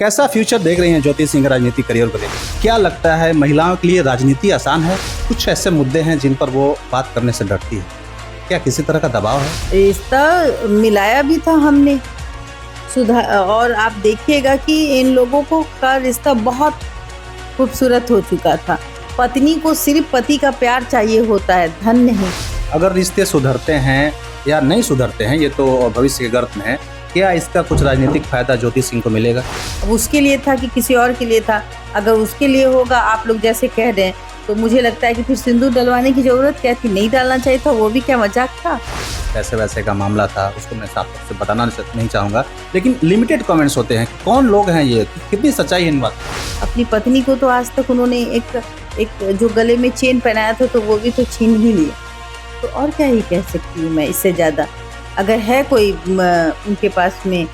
कैसा फ्यूचर देख रही हैं ज्योति सिंह राजनीति करियर को लेकर? क्या लगता है महिलाओं के लिए राजनीति आसान है? कुछ ऐसे मुद्दे हैं जिन पर वो बात करने से डरती है। क्या किसी तरह का दबाव है? रिश्ता मिलाया भी था हमने सुधार, और आप देखिएगा कि इन लोगों को का रिश्ता बहुत खूबसूरत हो चुका था। पत्नी को सिर्फ पति का प्यार चाहिए होता है, धन नहीं। अगर रिश्ते सुधरते हैं या नहीं सुधरते हैं, ये तो भविष्य के गर्त में है। क्या इसका कुछ राजनीतिक फायदा ज्योति सिंह को मिलेगा? अब उसके लिए था कि किसी और के लिए था? अगर उसके लिए होगा, आप लोग जैसे कह रहे हैं, तो मुझे लगता है कि फिर सिंदूर डलवाने की जरूरत क्या थी? नहीं डालना चाहिए था, वो भी क्या मजाक था? पैसे वैसे का मामला था, उसको मैं साफ तौर से बताना नहीं चाहूँगा, लेकिन लिमिटेड कमेंट्स होते हैं। कौन लोग हैं ये? कितनी सच्चाई है इन बात? अपनी पत्नी को तो आज तक उन्होंने एक जो गले में चेन पहनाया था, तो वो भी तो छीन ही लिया। तो और क्या ही कह सकती हूँ मैं इससे ज़्यादा? अगर है कोई उनके पास में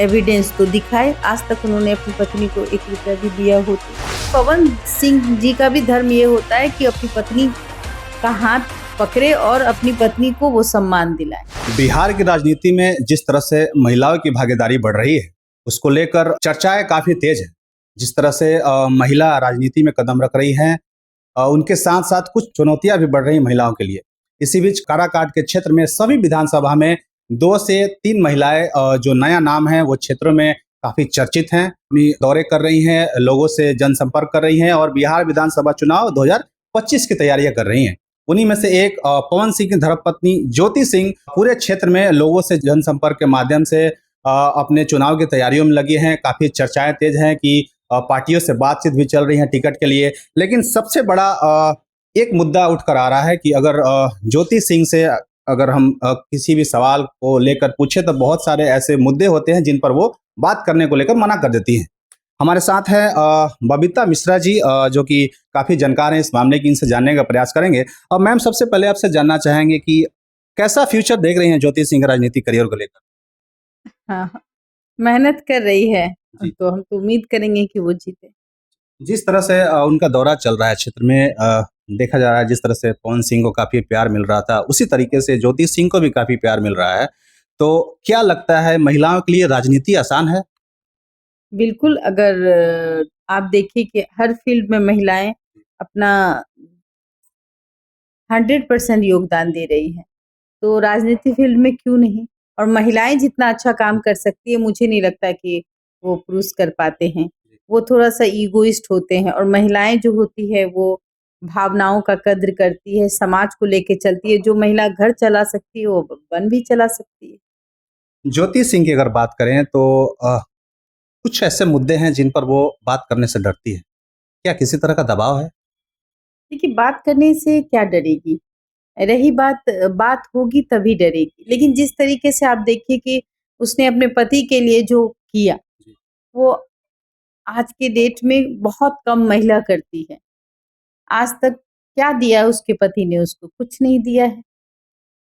एविडेंस तो दिखाए। आज तक उन्होंने अपनी पत्नी को 1 रुपया भी दिया हो तो। पवन सिंह जी का भी धर्म ये होता है कि अपनी पत्नी का हाथ पकड़े और अपनी पत्नी को वो सम्मान दिलाए। बिहार की राजनीति में जिस तरह से महिलाओं की भागीदारी बढ़ रही है, उसको लेकर चर्चाएं काफी तेज है। जिस तरह से महिला राजनीति में कदम रख रही हैं, उनके साथ साथ कुछ चुनौतियां भी बढ़ रही हैं महिलाओं के लिए। इसी बीच काराकाट के क्षेत्र में सभी विधानसभा में 2 से 3 महिलाएं, जो नया नाम है, वो क्षेत्रों में काफी चर्चित हैं। अपनी दौरे कर रही हैं, लोगों से जनसंपर्क कर रही हैं और बिहार विधानसभा चुनाव 2025 की तैयारियां कर रही हैं। उन्हीं में से एक पवन सिंह की धर्मपत्नी ज्योति सिंह पूरे क्षेत्र में लोगों से जनसंपर्क के माध्यम से अपने चुनाव की तैयारियों में लगी हैं। काफी चर्चाएं तेज हैं कि पार्टियों से बातचीत भी चल रही है टिकट के लिए। लेकिन सबसे बड़ा एक मुद्दा उठकर आ रहा है कि अगर ज्योति सिंह से अगर हम किसी भी सवाल को लेकर पूछे, तो बहुत सारे ऐसे मुद्दे होते हैं जिन पर वो बात करने को लेकर मना कर देती हैं। हमारे साथ है बबीता मिश्रा जी, जो कि काफी जानकार हैं इस मामले की। इनसे जानने का प्रयास करेंगे। और मैम, सबसे पहले आपसे जानना चाहेंगे कि कैसा फ्यूचर देख रही हैं ज्योति सिंह राजनीति करियर को लेकर? हाँ, मेहनत कर रही है, जी। तो हम तो उम्मीद करेंगे कि वो जीते। जिस तरह से उनका दौरा चल रहा है क्षेत्र में, देखा जा रहा है जिस तरह से पवन सिंह को काफी प्यार मिल रहा था, उसी तरीके से ज्योति सिंह को भी काफी प्यार मिल रहा है। तो क्या लगता है महिलाओं के लिए राजनीति आसान है? बिल्कुल, अगर आप देखिए कि हर फील्ड में महिलाएं अपना 100% योगदान दे रही हैं, तो राजनीति फील्ड में क्यों नहीं? और महिलाएं जितना अच्छा काम कर सकती है, मुझे नहीं लगता कि वो पुरुष कर पाते हैं। वो थोड़ा-सा ईगोइस्ट होते हैं, और महिलाएं जो होती है वो भावनाओं का कद्र करती है, समाज को लेके चलती है। जो महिला घर चला सकती है, वो वन भी चला सकती है। ज्योति सिंह की अगर बात करें तो कुछ ऐसे मुद्दे हैं जिन पर वो बात करने से डरती है। क्या किसी तरह का दबाव है? देखिए, बात करने से क्या डरेगी? रही बात बात होगी तभी डरेगी। लेकिन जिस तरीके से आप देखिए कि उसने अपने पति के लिए जो किया, वो आज के डेट में बहुत कम महिला करती है। आज तक क्या दिया उसके पति ने उसको? कुछ नहीं दिया है,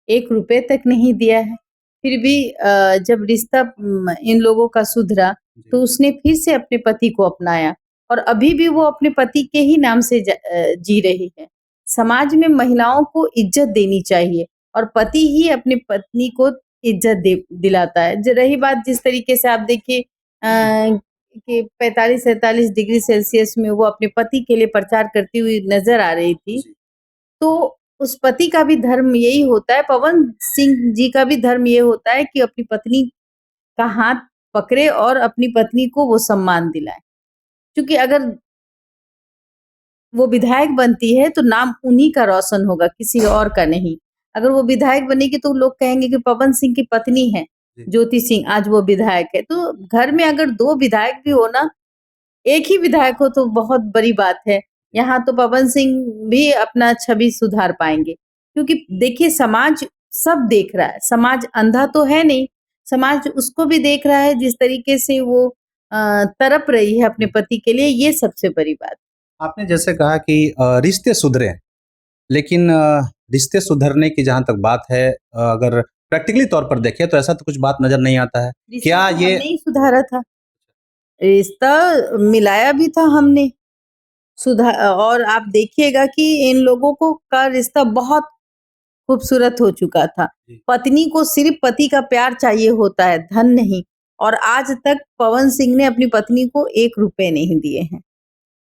1 रुपए तक नहीं दिया है। फिर भी जब रिश्ता इन लोगों का सुधरा, तो उसने फिर से अपने पति को अपनाया, और अभी भी वो अपने पति के ही नाम से जी रही है। समाज में महिलाओं को इज्जत देनी चाहिए, और पति ही अपनी पत्नी को इज्जत दिलाता है। रही बात, जिस तरीके से आप देखिए कि 45-47 डिग्री सेल्सियस में वो अपने पति के लिए प्रचार करती हुई नजर आ रही थी, तो उस पति का भी धर्म यही होता है, पवन सिंह जी का भी धर्म ये होता है कि अपनी पत्नी का हाथ पकड़े और अपनी पत्नी को वो सम्मान दिलाए। क्योंकि अगर वो विधायक बनती है, तो नाम उन्हीं का रोशन होगा, किसी और का नहीं। अगर वो विधायक बनेगी, तो लोग कहेंगे कि पवन सिंह की पत्नी है ज्योति सिंह, आज वो विधायक है। तो घर में अगर 2 विधायक भी हो ना, एक ही विधायक हो तो बहुत बड़ी बात है। यहाँ तो पवन सिंह भी अपना छवि सुधार पाएंगे, क्योंकि देखिए, समाज सब देख रहा है। समाज अंधा तो है नहीं, समाज उसको भी देख रहा है, जिस तरीके से वो तड़प रही है अपने पति के लिए, ये सबसे बड़ी बात। आपने जैसे कहा कि रिश्ते सुधरे, लेकिन रिश्ते सुधरने की जहाँ तक बात है, अगर प्रैक्टिकली तौर पर देखें तो ऐसा तो कुछ बात नजर नहीं आता है। रिश्ता क्या तो ये हमने ही सुधारा था, रिश्ता मिलाया भी था हमने सुधार, और आप देखिएगा कि इन लोगों को का रिश्ता बहुत खूबसूरत हो चुका था। जी। पत्नी को सिर्फ पति का प्यार चाहिए होता है, धन नहीं। और आज तक पवन सिंह ने अपनी पत्नी को 1 रुपए नहीं दिए हैं।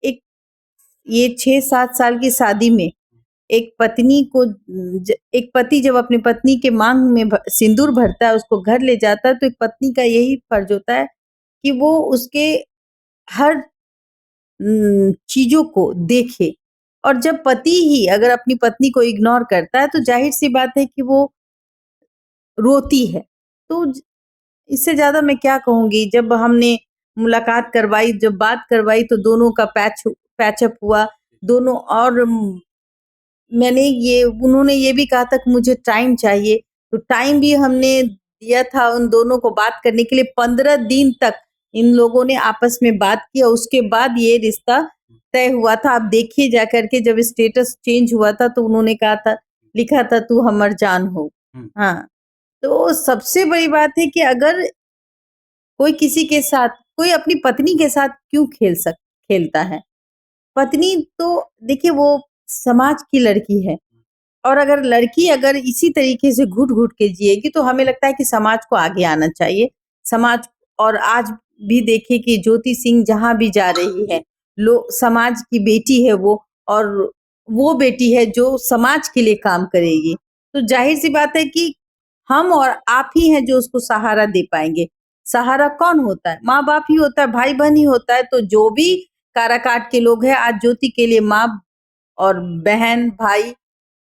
एक ये 6-7 साल की शादी में एक पत्नी को एक पति जब अपनी पत्नी के मांग में सिंदूर भरता है, उसको घर ले जाता है, तो एक पत्नी का यही फर्ज होता है कि वो उसके हर चीजों को देखे। और जब पति ही अगर अपनी पत्नी को इग्नोर करता है, तो जाहिर सी बात है कि वो रोती है। तो इससे ज्यादा मैं क्या कहूंगी। जब हमने मुलाकात करवाई, जब बात करवाई, तो दोनों का पैचअप हुआ दोनों। और उन्होंने ये भी कहा था कि मुझे टाइम चाहिए, तो टाइम भी हमने दिया था उन दोनों को बात करने के लिए। 15 दिन तक इन लोगों ने आपस में बात किया, उसके बाद ये रिश्ता तय हुआ था। आप देखिए जा करके, जब स्टेटस चेंज हुआ था तो उन्होंने कहा था, लिखा था, तू हमर जान हो। हाँ, तो सबसे बड़ी बात है कि अगर कोई किसी के साथ, कोई अपनी पत्नी के साथ क्यों खेलता है। पत्नी तो देखिए वो समाज की लड़की है, और अगर इसी तरीके से घुट-घुट के जिएगी, तो हमें लगता है कि समाज को आगे आना चाहिए। समाज और आज भी देखिए कि ज्योति सिंह जहाँ भी जा रही है, समाज की बेटी है वो, और वो बेटी है जो समाज के लिए काम करेगी। तो ज़ाहिर-सी बात है कि हम और आप ही हैं जो उसको सहारा दे पाएँगे। सहारा कौन होता है? माँ-बाप ही होता है, भाई-बहन ही होता है। तो जो भी काराकाट के लोग हैं, आज ज्योति के लिए माँ और बहन, भाई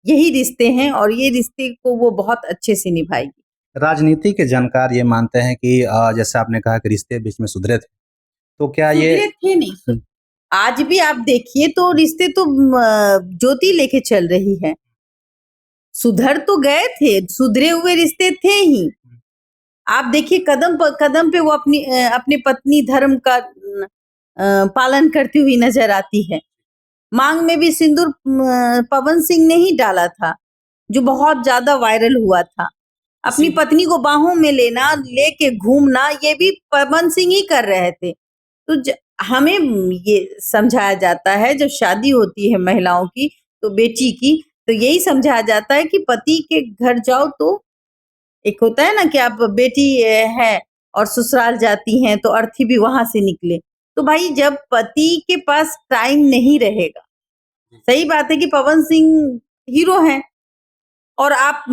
यही रिश्ते हैं, और ये रिश्ते को वो बहुत अच्छे से निभाएगी। राजनीति के जानकार ये मानते हैं कि जैसे आपने कहा कि रिश्ते बीच में सुधरे थे, तो क्या ये सुधरे थे नहीं, आज भी आप देखिए तो रिश्ते तो ज्योति लेके चल रही है। सुधर तो गए थे, सुधरे हुए रिश्ते थे ही। आप देखिए कदम पे वो अपनी पत्नी धर्म का पालन करती हुई नजर आती है। मांग में भी सिंदूर पवन सिंह ने ही डाला था, जो बहुत ज्यादा वायरल हुआ था। अपनी पत्नी को बाहों में लेना, लेके घूमना, ये भी पवन सिंह ही कर रहे थे। तो हमें ये समझाया जाता है, जब शादी होती है महिलाओं की, तो बेटी की, तो यही समझाया जाता है कि पति के घर जाओ तो एक होता है ना कि आप बेटी है और ससुराल जाती हैं, तो अर्थी भी वहां से निकले। तो भाई जब पति के पास टाइम नहीं रहेगा, सही बात है कि पवन सिंह हीरो हैं, और आप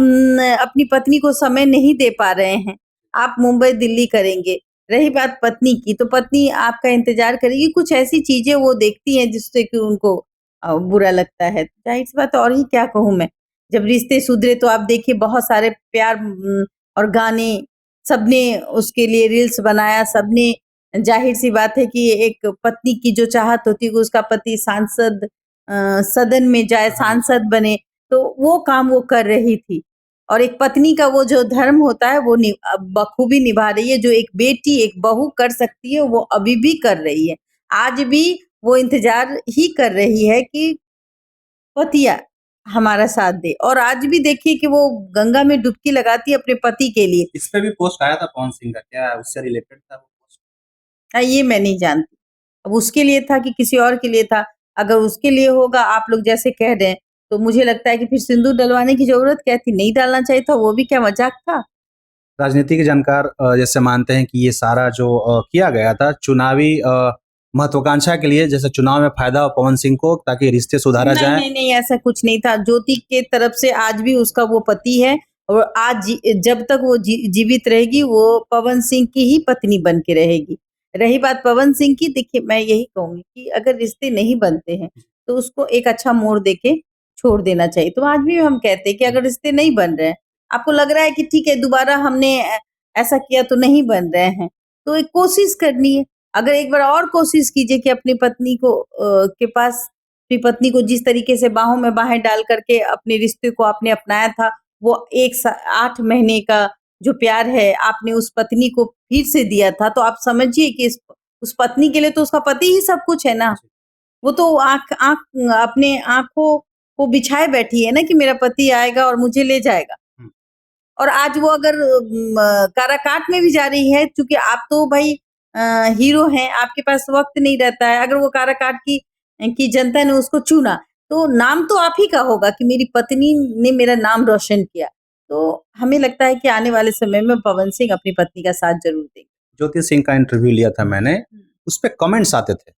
अपनी पत्नी को समय नहीं दे पा रहे हैं, आप मुंबई दिल्ली करेंगे। रही बात पत्नी की, तो पत्नी आपका इंतजार करेगी। कुछ ऐसी चीजें वो देखती हैं जिससे कि उनको बुरा लगता है। जाहिर सी बात है, और ही क्या कहूँ मैं। जब रिश्ते सुधरे तो आप देखिए बहुत सारे प्यार और गाने, सबने उसके लिए रील्स बनाया, सबने। जाहिर सी बात है कि एक पत्नी की जो चाहत होती है कि उसका पति सदन में जाए, सांसद बने, तो वो काम वो कर रही थी। और एक पत्नी का वो जो धर्म होता है वो बखूबी निभा रही है। जो एक बेटी, एक बहू कर सकती है, वो अभी भी कर रही है। आज भी वो इंतजार ही कर रही है कि पतिया हमारा साथ दे। और आज भी देखिए कि वो गंगा में डुबकी लगाती है अपने पति के लिए। इस पे भी पोस्ट आया था पवन सिंह का, क्या उससे रिलेटेड था वो पोस्ट? ये मैं नहीं जानती। अब उसके लिए था कि किसी और के लिए था। अगर उसके लिए होगा, आप लोग जैसे कह रहे हैं, तो मुझे लगता है कि फिर सिंदूर डलवाने की ज़रूरत क्या थी? नहीं डालना चाहिए था, वो भी क्या मज़ाक था? राजनीति के जानकार जैसे मानते हैं कि ये सारा जो किया गया था चुनावी महत्वाकांक्षा के लिए, जैसे चुनाव में फायदा हो पवन सिंह को ताकि रिश्ते सुधारा नहीं, जाए। नहीं, नहीं, ऐसा कुछ नहीं था। ज्योति के तरफ से आज भी उसका वो पति है, और जब तक वो जीवित रहेगी, वो पवन सिंह की ही पत्नी बन के रहेगी। रही बात पवन सिंह की, देखिए मैं यही कहूँगी कि अगर रिश्ते नहीं बनते हैं, तो उसको एक अच्छा मोड़ देके छोड़ देना चाहिए। तो आज भी हम कहते हैं कि अगर रिश्ते नहीं बन रहे हैं, आपको लग रहा है कि ठीक है दोबारा हमने ऐसा किया तो नहीं बन रहे हैं, तो एक कोशिश करनी है। अगर एक बार और कोशिश कीजिए कि अपनी पत्नी को के पास, अपनी पत्नी को जिस तरीके से बाहों में बाहें डाल करके अपने रिश्ते को आपने अपनाया था, वो 8 महीने का जो प्यार है आपने उस पत्नी को फिर से दिया था, तो आप समझिए कि उस पत्नी के लिए तो उसका पति ही सब कुछ है ना। वो तो आँख आँख अपने आँखों को बिछाए बैठी है ना कि मेरा पति आएगा और मुझे ले जाएगा। और आज वो अगर काराकाट में भी जा रही है, क्योंकि आप तो भाई हीरो हैं, आपके पास वक़्त नहीं रहता है। अगर वो काराकाट की जनता ने उसको चुना, तो नाम तो आप ही का होगा कि मेरी पत्नी ने मेरा नाम रोशन किया। तो हमें लगता है कि आने वाले समय में पवन सिंह अपनी पत्नी का साथ ज़रूर देंगे। ज्योति सिंह का इंटरव्यू लिया था मैंने, उस पे कमेंट्स आते थे,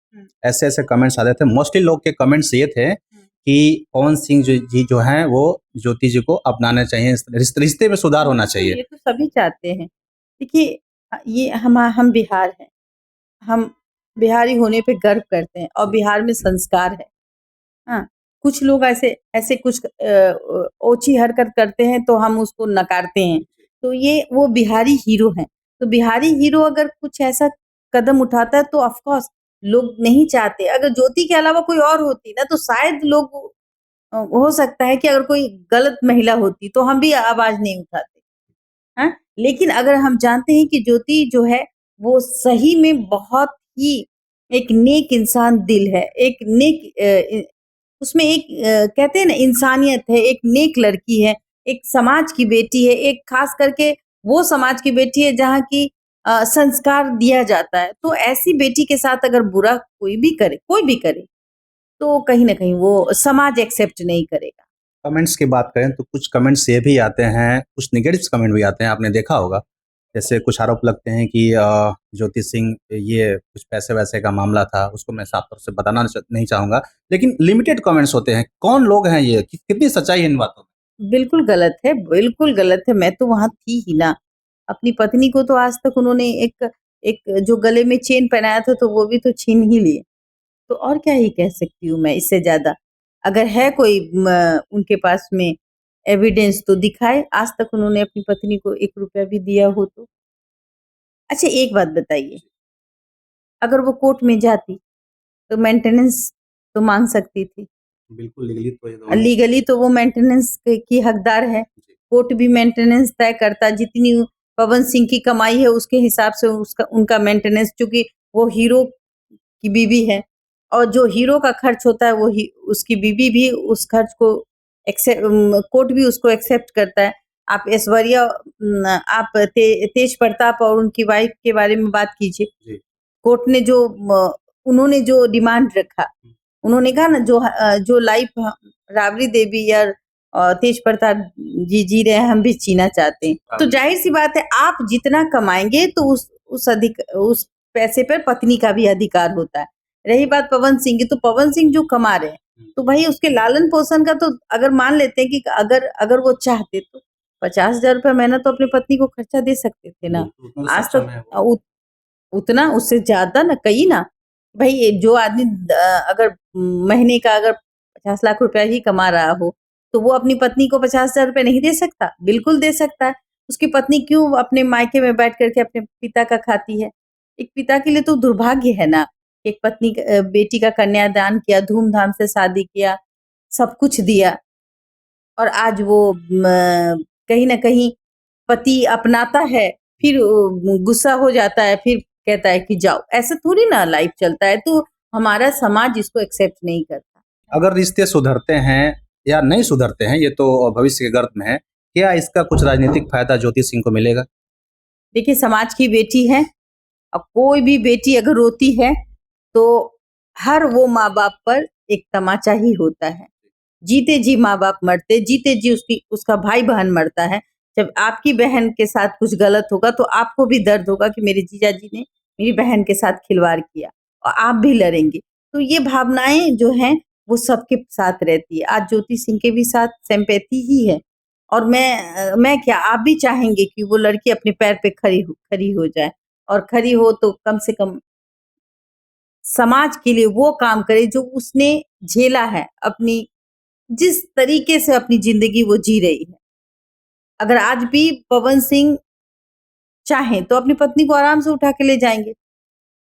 ऐसे ऐसे कमेंट्स आते थे। मोस्टली लोग के कमेंट्स ये थे कि पवन सिंह जी जो हैं वो ज्योति जी को अपनाना चाहिए, रिश्ते में सुधार होना चाहिए। ये तो सभी चाहते हैं। देखिए ये हम बिहार हैं, हम बिहारी होने पे गर्व करते हैं और बिहार में संस्कार है। हाँ, कुछ लोग ऐसे ऐसे कुछ ओछी हरकत करते हैं तो हम उसको नकारते हैं। तो ये वो बिहारी हीरो हैं। तो बिहारी हीरो अगर कुछ ऐसा कदम उठाता है तो ऑफ कोर्स लोग नहीं चाहते। अगर ज्योति के अलावा कोई और होती ना तो शायद लोग हो सकता है कि अगर कोई गलत महिला होती तो हम भी आवाज नहीं उठाते। हाँ? लेकिन अगर हम जानते हैं कि ज्योति जो है वो सही में बहुत ही एक नेक इंसान दिल है, एक नेक उसमें एक कहते हैं ना इंसानियत है, एक नेक लड़की है, एक समाज की बेटी है, एक खास करके वो समाज की बेटी है जहाँ की संस्कार दिया जाता है। तो ऐसी बेटी के साथ अगर बुरा कोई भी करे, तो कहीं न कहीं वो समाज एक्सेप्ट नहीं करेगा। कमेंट्स की बात करें तो कुछ कमेंट्स ये भी आते हैं, कुछ नेगेटिव कमेंट भी आते हैं, आपने देखा होगा। जैसे कुछ आरोप लगते हैं कि ज्योति सिंह ये कुछ पैसे-वैसे का मामला था, उसको मैं साफ तौर से बताना नहीं चाहूँगा। लेकिन लिमिटेड कमेंट्स होते हैं। कौन लोग हैं ये? कितनी सच्चाई है इन बातों में? बिल्कुल गलत है, मैं तो वहाँ थी ही ना। अपनी पत्नी को तो आज तक उन्होंने एक एक जो गले में चेन पहनाया था तो वो भी तो छीन ही लिए। तो और क्या ही कह सकती हूँ मैं इससे ज़्यादा। अगर है कोई उनके पास में एविडेंस तो दिखाए, आज तक उन्होंने अपनी पत्नी को ₹1 भी दिया हो तो। अच्छा एक बात बताइए, अगर वो कोर्ट में जाती तो मेंटेनेंस तो माँग सकती थी। बिल्कुल लीगली तो ये दोनों लीगली तो वो मेंटेनेंस की हकदार है। कोर्ट भी मेंटेनेंस तय करता, जितनी पवन सिंह की कमाई है उसके हिसाब से उसका उनका मेंटेनेंस, चूँकि वो हीरो की बीवी है और जो हीरो का खर्च होता है वो ही उसकी बीवी भी उस खर्च को कोर्ट भी उसको एक्सेप्ट करता है। आप ऐश्वर्या आप तेज प्रताप और उनकी वाइफ के बारे में बात कीजिए। जी। कोर्ट ने जो उन्होंने जो डिमांड रखा, उन्होंने कहा ना जो लाइफ राबड़ी देवी या तेज प्रताप जी रहे हैं हम भी जीना चाहते हैं। तो जाहिर सी बात है आप जितना कमाएंगे तो उस पैसे पर पत्नी का भी अधिकार होता है। रही बात पवन सिंह की, तो पवन सिंह जो कमा रहे हैं तो भाई उसके लालन पोषण का तो अगर मान लेते हैं कि अगर वो चाहते तो 50,000 रुपया महीना तो अपनी पत्नी को खर्चा दे सकते थे ना। आज तक उतना उससे ज्यादा ना कई ना भाई जो आदमी अगर महीने का अगर 50 लाख रुपया ही कमा रहा हो तो वो अपनी पत्नी को 50,000 रुपये नहीं दे सकता? बिल्कुल दे सकता है। उसकी पत्नी क्यों अपने मायके में बैठ करके अपने पिता का खाती है? एक पिता के लिए तो दुर्भाग्य है ना। एक पत्नी बेटी का कन्यादान किया, धूमधाम से शादी किया, सब कुछ दिया और आज वो कहीं न कहीं पति अपनाता है, फिर गुस्सा हो जाता है, फिर कहता है कि जाओ। ऐसे थोड़ी ना लाइफ चलता है, तो हमारा समाज इसको एक्सेप्ट नहीं करता। अगर रिश्ते सुधरते हैं या नहीं सुधरते हैं, ये तो भविष्य के गर्भ में है। क्या इसका कुछ राजनीतिक फायदा ज्योति सिंह को मिलेगा? देखिए समाज की बेटी है, अब कोई भी बेटी अगर रोती है, तो हर वो माँ-बाप पर एक तमाचा ही होता है। जीते जी माँ-बाप मरते, जीते जी उसका भाई-बहन मरता है। जब आपकी बहन के साथ कुछ गलत होगा तो आपको भी दर्द होगा कि मेरे जीजाजी ने मेरी बहन के साथ खिलवाड़ किया और आप भी लड़ेंगे। तो ये भावनाएँ जो हैं वो सबके साथ रहती है। आज ज्योति सिंह के भी साथ सिम्पैथी ही है और मैं क्या आप भी चाहेंगे कि वो लड़की अपने पैर पे खड़ी हो जाए और खड़ी हो तो कम से कम समाज के लिए वो काम करे जो उसने झेला है अपनी जिस तरीके से अपनी ज़िंदगी वो जी रही है। अगर आज भी पवन सिंह चाहें तो अपनी पत्नी को आराम से उठा के ले जाएँगे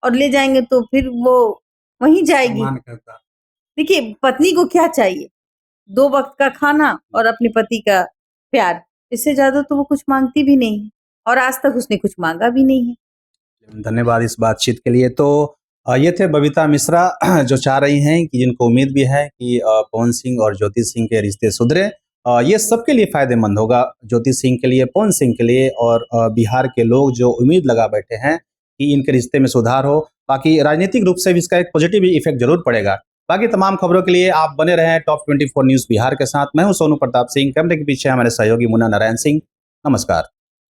और ले जाएँगे तो फिर वो वहीं जाएगी। सम्मान करता। देखिए पत्नी को क्या चाहिए? 2 वक़्त का खाना और अपने पति का प्यार। इससे ज़्यादा तो वो कुछ माँगती भी नहीं है और आज तक उसने कुछ माँगा भी नहीं है। धन्यवाद इस बातचीत के लिए। तो ये थे बबीता मिश्रा जो चाह रही हैं कि जिनको उम्मीद भी है कि पवन सिंह और ज्योति सिंह के रिश्ते सुधरे। ये सबके लिए फ़ायदेमंद होगा, ज्योति सिंह के लिए, पवन सिंह के लिए और बिहार के लोग जो उम्मीद लगा बैठे हैं कि इनके रिश्ते में सुधार हो। बाकी राजनीतिक रूप से भी इसका एक पॉजिटिव इफेक्ट ज़रूर पड़ेगा। बाकी तमाम खबरों के लिए आप बने रहें टॉप 24 न्यूज़ बिहार के साथ। मैं हूँ सोनू प्रताप सिंह, कैमरे के पीछे हमारे सहयोगी मुन्ना नारायण सिंह। नमस्कार।